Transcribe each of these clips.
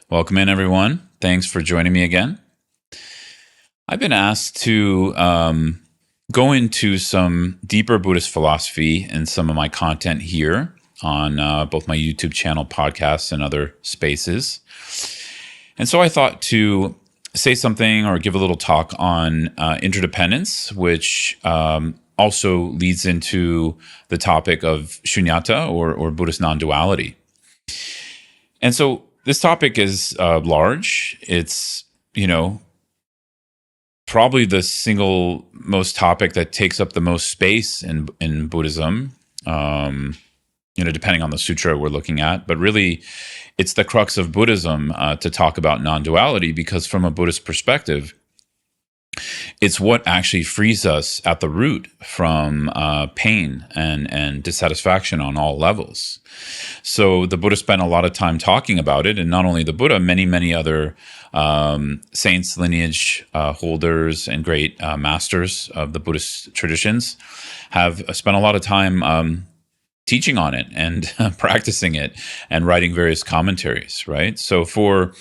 Welcome in, everyone. Thanks for joining me again. I've been asked to go into some deeper Buddhist philosophy in some of my content here on both my YouTube channel, podcasts, and other spaces. And so I thought to say something or give a little talk on interdependence, which also leads into the topic of Shunyata or Buddhist non-duality. And so this topic is large. It's, probably the single most topic that takes up the most space in Buddhism, depending on the sutra we're looking at. But really, it's the crux of Buddhism to talk about non-duality, because from a Buddhist perspective, it's what actually frees us at the root from pain and dissatisfaction on all levels. So the Buddha spent a lot of time talking about it, and not only the Buddha, many other saints, lineage holders, and great masters of the Buddhist traditions have spent a lot of time teaching on it and practicing it and writing various commentaries, right? So for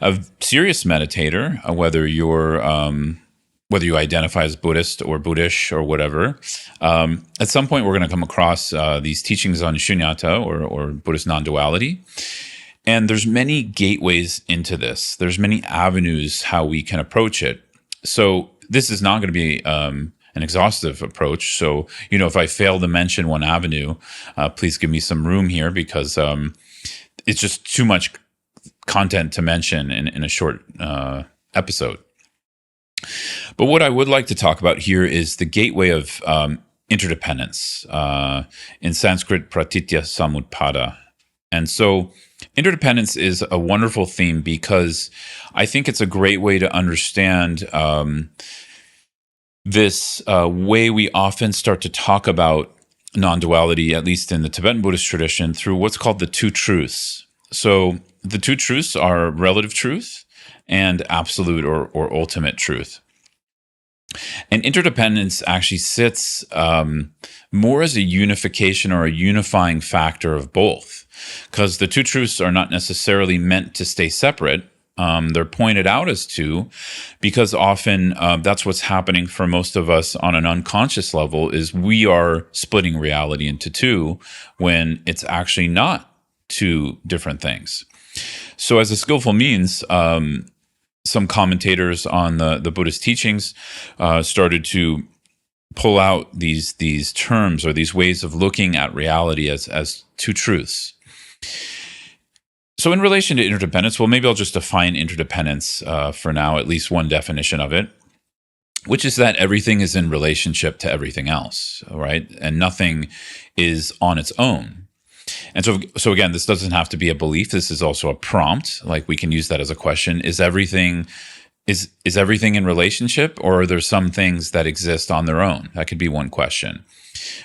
a serious meditator, whether you identify as Buddhist or Buddhist or whatever, at some point we're going to come across these teachings on Shunyata or Buddhist non-duality. And there's many gateways into this. There's many avenues how we can approach it. So this is not going to be an exhaustive approach. So, if I fail to mention one avenue, please give me some room here, because it's just too much content to mention in a short episode. But what I would like to talk about here is the gateway of interdependence, in Sanskrit pratitya samutpada. And so interdependence is a wonderful theme, because I think it's a great way to understand this way we often start to talk about non-duality, at least in the Tibetan Buddhist tradition, through what's called the two truths. So the two truths are relative truth and absolute or ultimate truth. And interdependence actually sits more as a unification or a unifying factor of both, because the two truths are not necessarily meant to stay separate. They're pointed out as two, because often that's what's happening for most of us on an unconscious level, is we are splitting reality into two when it's actually not two different things. So as a skillful means, some commentators on the Buddhist teachings started to pull out these terms or these ways of looking at reality as two truths. So in relation to interdependence, well, maybe I'll just define interdependence for now, at least one definition of it, which is that everything is in relationship to everything else, right? And nothing is on its own. And so again, this doesn't have to be a belief. This is also a prompt. Like, we can use that as a question. Is everything in relationship, or are there some things that exist on their own? That could be one question.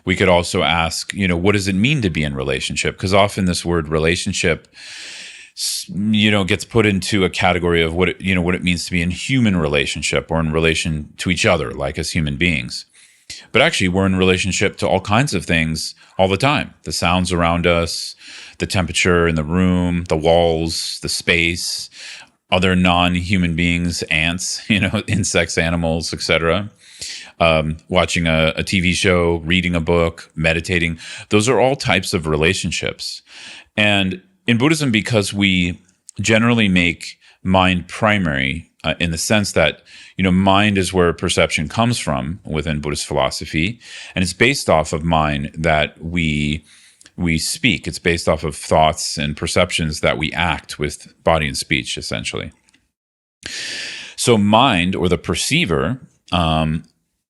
We could also ask, what does it mean to be in relationship? Because often this word relationship, gets put into a category of what it means to be in human relationship or in relation to each other, like as human beings. But actually, we're in relationship to all kinds of things all the time. The sounds around us, the temperature in the room, the walls, the space, other non-human beings, ants, insects, animals, etc. Watching a TV show, reading a book, meditating. Those are all types of relationships. And in Buddhism, because we generally make mind primary, in the sense that, mind is where perception comes from within Buddhist philosophy, and it's based off of mind that we speak. It's based off of thoughts and perceptions that we act with body and speech, essentially. So mind, or the perceiver,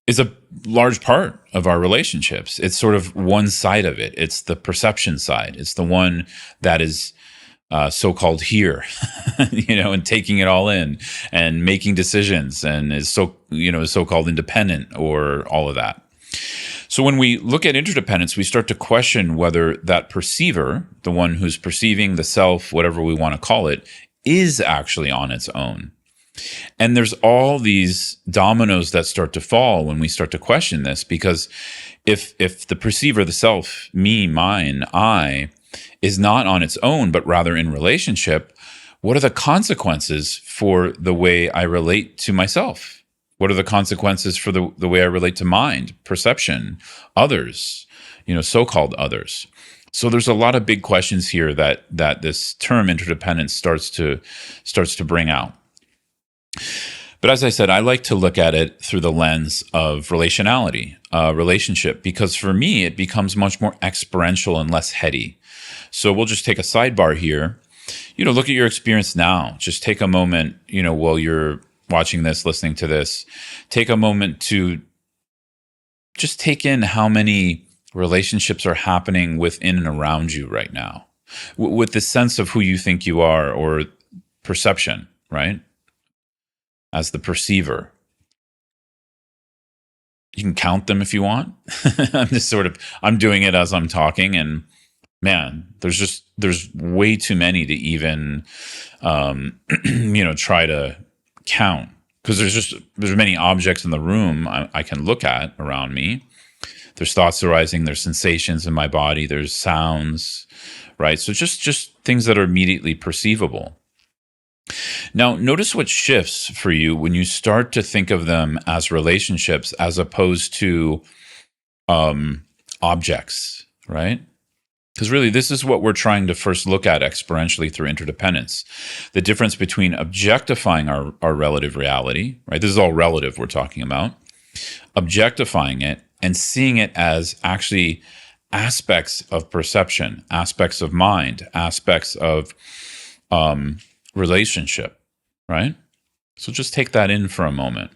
is a large part of our relationships. It's sort of one side of it. It's the perception side. It's the one that is so-called here, and taking it all in and making decisions, and is so-called independent, or all of that. So when we look at interdependence, we start to question whether that perceiver, the one who's perceiving the self, whatever we want to call it, is actually on its own. And there's all these dominoes that start to fall when we start to question this, because if the perceiver, the self, me, mine, I, is not on its own, but rather in relationship, what are the consequences for the way I relate to myself? What are the consequences for the way I relate to mind, perception, others, so-called others? So there's a lot of big questions here that this term interdependence starts to bring out. But as I said, I like to look at it through the lens of relationality, relationship, because for me, it becomes much more experiential and less heady. So we'll just take a sidebar here. Look at your experience now. Just take a moment, while you're watching this, listening to this, take a moment to just take in how many relationships are happening within and around you right now, with the sense of who you think you are, or perception, right? As the perceiver. You can count them if you want. I'm doing it as I'm talking, and man, there's way too many to even, try to count, because there's many objects in the room I can look at around me. There's thoughts arising, there's sensations in my body, there's sounds, right? So just things that are immediately perceivable. Now, notice what shifts for you when you start to think of them as relationships as opposed to objects, right? Because really, this is what we're trying to first look at experientially through interdependence. The difference between objectifying our relative reality, right? This is all relative we're talking about. Objectifying it and seeing it as actually aspects of perception, aspects of mind, aspects of relationship, right? So just take that in for a moment.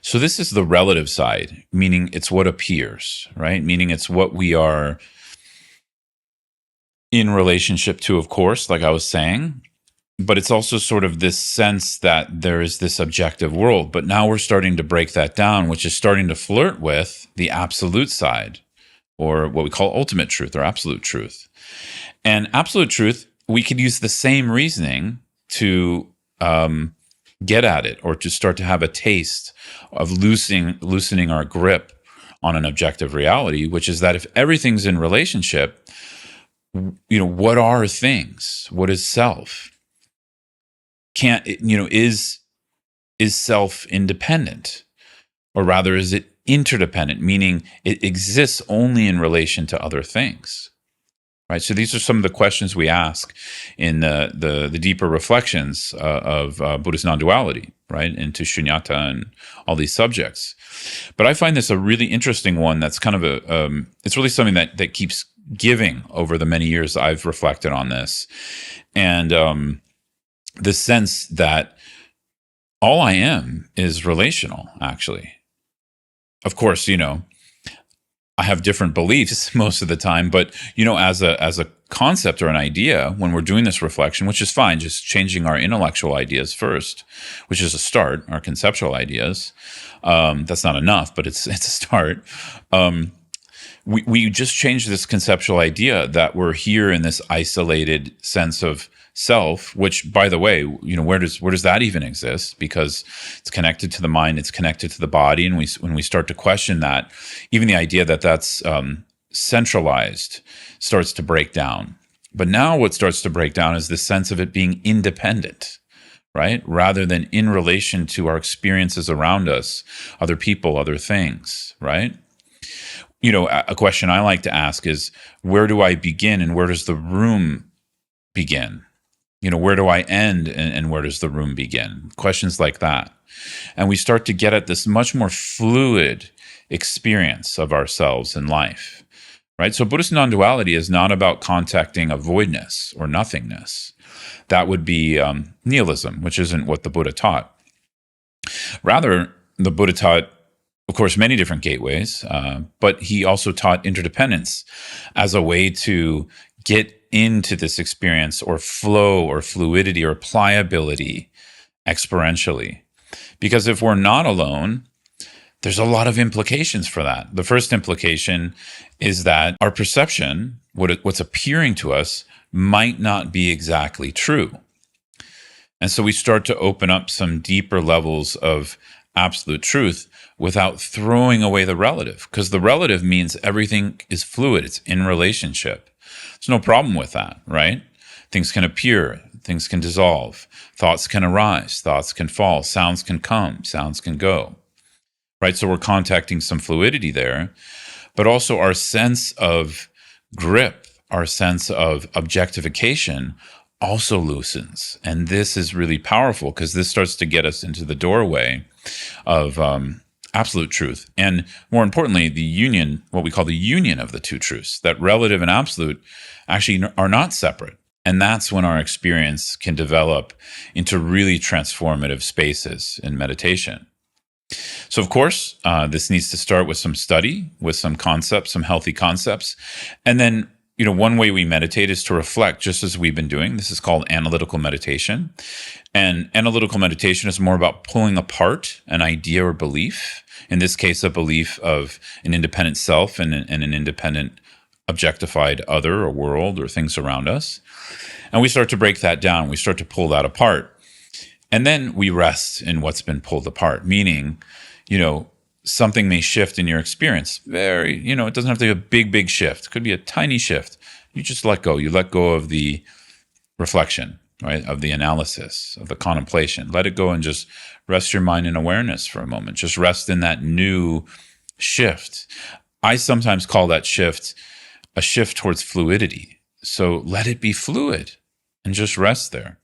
So this is the relative side, meaning it's what appears, right? Meaning it's what we are in relationship to, of course, like I was saying, but it's also sort of this sense that there is this objective world. But now we're starting to break that down, which is starting to flirt with the absolute side, or what we call ultimate truth or absolute truth. And absolute truth, we could use the same reasoning to get at it, or to start to have a taste of loosening our grip on an objective reality, which is that if everything's in relationship, what are things? What is self? Is self independent? Or rather, is it interdependent, meaning it exists only in relation to other things, right? So these are some of the questions we ask in the deeper reflections of Buddhist non-duality, right, into Shunyata and all these subjects. But I find this a really interesting one. That's kind of it's really something that keeps giving over the many years I've reflected on this, and the sense that all I am is relational, actually. Of course, I have different beliefs most of the time, but as a concept or an idea, when we're doing this reflection, which is fine, just changing our intellectual ideas first, which is a start, our conceptual ideas. That's not enough, but it's a start. We just change this conceptual idea that we're here in this isolated sense of self, which, by the way, where does that even exist? Because it's connected to the mind, it's connected to the body, and when we start to question that, even the idea that that's centralized starts to break down. But now what starts to break down is the sense of it being independent, right? Rather than in relation to our experiences around us, other people, other things, right? A question I like to ask is, where do I begin and where does the room begin? Where do I end and where does the room begin? Questions like that. And we start to get at this much more fluid experience of ourselves in life, right? So Buddhist non-duality is not about contacting a voidness or nothingness. That would be nihilism, which isn't what the Buddha taught. Rather, the Buddha taught, of course, many different gateways, but he also taught interdependence as a way to get into this experience, or flow, or fluidity, or pliability experientially. Because if we're not alone, there's a lot of implications for that. The first implication is that our perception, what's appearing to us, might not be exactly true. And so we start to open up some deeper levels of absolute truth without throwing away the relative, because the relative means everything is fluid. It's in relationship. There's no problem with that, right? Things can appear, things can dissolve, thoughts can arise, thoughts can fall, sounds can come, sounds can go, right? So we're contacting some fluidity there, but also our sense of grip, our sense of objectification also loosens. And this is really powerful because this starts to get us into the doorway of absolute truth. And more importantly, the union, what we call the union of the two truths, that relative and absolute actually are not separate. And that's when our experience can develop into really transformative spaces in meditation. So, of course, this needs to start with some study, with some concepts, some healthy concepts. And then, one way we meditate is to reflect, just as we've been doing. This is called analytical meditation. And analytical meditation is more about pulling apart an idea or belief. In this case, a belief of an independent self and an independent objectified other or world or things around us. And we start to break that down. We start to pull that apart. And then we rest in what's been pulled apart, meaning, something may shift in your experience. It doesn't have to be a big, big shift. It could be a tiny shift. You just let go. You let go of the reflection, right? Of the analysis, of the contemplation. Let it go and just rest your mind in awareness for a moment. Just rest in that new shift. I sometimes call that shift a shift towards fluidity. So let it be fluid and just rest there.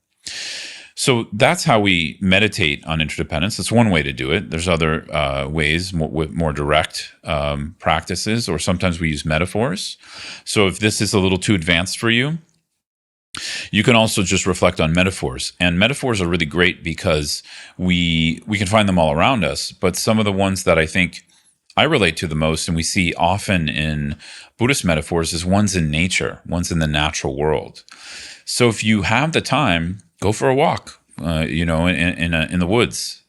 So that's how we meditate on interdependence. It's one way to do it. There's other ways, more direct practices, or sometimes we use metaphors. So if this is a little too advanced for you, you can also just reflect on metaphors. And metaphors are really great because we can find them all around us. But some of the ones that I think I relate to the most and we see often in Buddhist metaphors is ones in nature, ones in the natural world. So if you have the time, go for a walk, in the woods,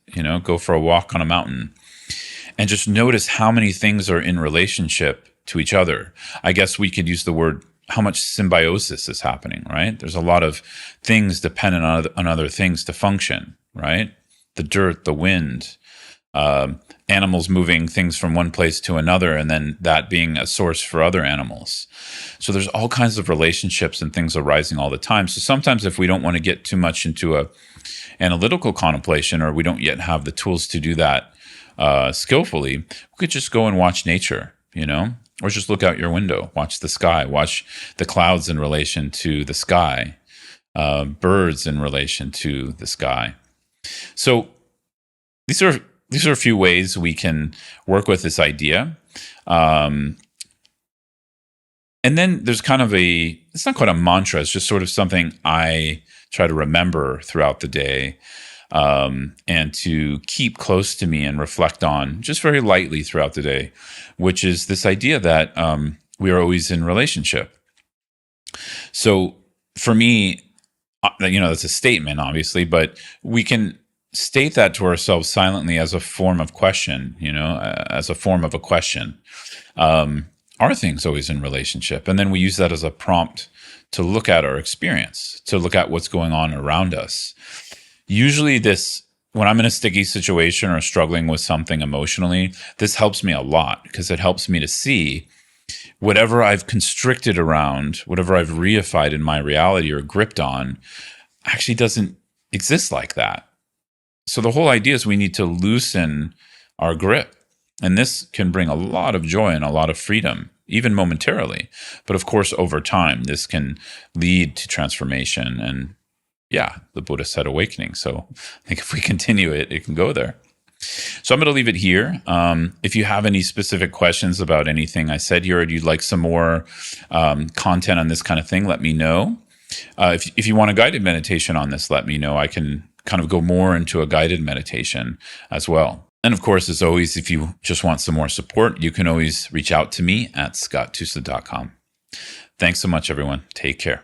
go for a walk on a mountain and just notice how many things are in relationship to each other. I guess we could use the word how much symbiosis is happening, right? There's a lot of things dependent on other things to function, right? The dirt, the wind, animals moving things from one place to another, and then that being a source for other animals. So there's all kinds of relationships and things arising all the time. So sometimes if we don't want to get too much into a analytical contemplation, or we don't yet have the tools to do that skillfully, we could just go and watch nature, or just look out your window, watch the sky, watch the clouds in relation to the sky, birds in relation to the sky. So these are a few ways we can work with this idea. And then there's kind of it's not quite a mantra, it's just sort of something I try to remember throughout the day and to keep close to me and reflect on just very lightly throughout the day, which is this idea that we are always in relationship. So for me, that's a statement, obviously, but we can state that to ourselves silently as a form of question, as a form of a question. Are things always in relationship? And then we use that as a prompt to look at our experience, to look at what's going on around us. Usually when I'm in a sticky situation or struggling with something emotionally, this helps me a lot because it helps me to see whatever I've constricted around, whatever I've reified in my reality or gripped on actually doesn't exist like that. So the whole idea is we need to loosen our grip. And this can bring a lot of joy and a lot of freedom, even momentarily. But of course, over time, this can lead to transformation and, the Buddha said awakening. So I think if we continue it, it can go there. So I'm going to leave it here. If you have any specific questions about anything I said here, or you'd like some more content on this kind of thing, let me know. If you want a guided meditation on this, let me know. I can kind of go more into a guided meditation as well. And of course, as always, if you just want some more support, you can always reach out to me at scotttusa.com. Thanks so much, everyone. Take care.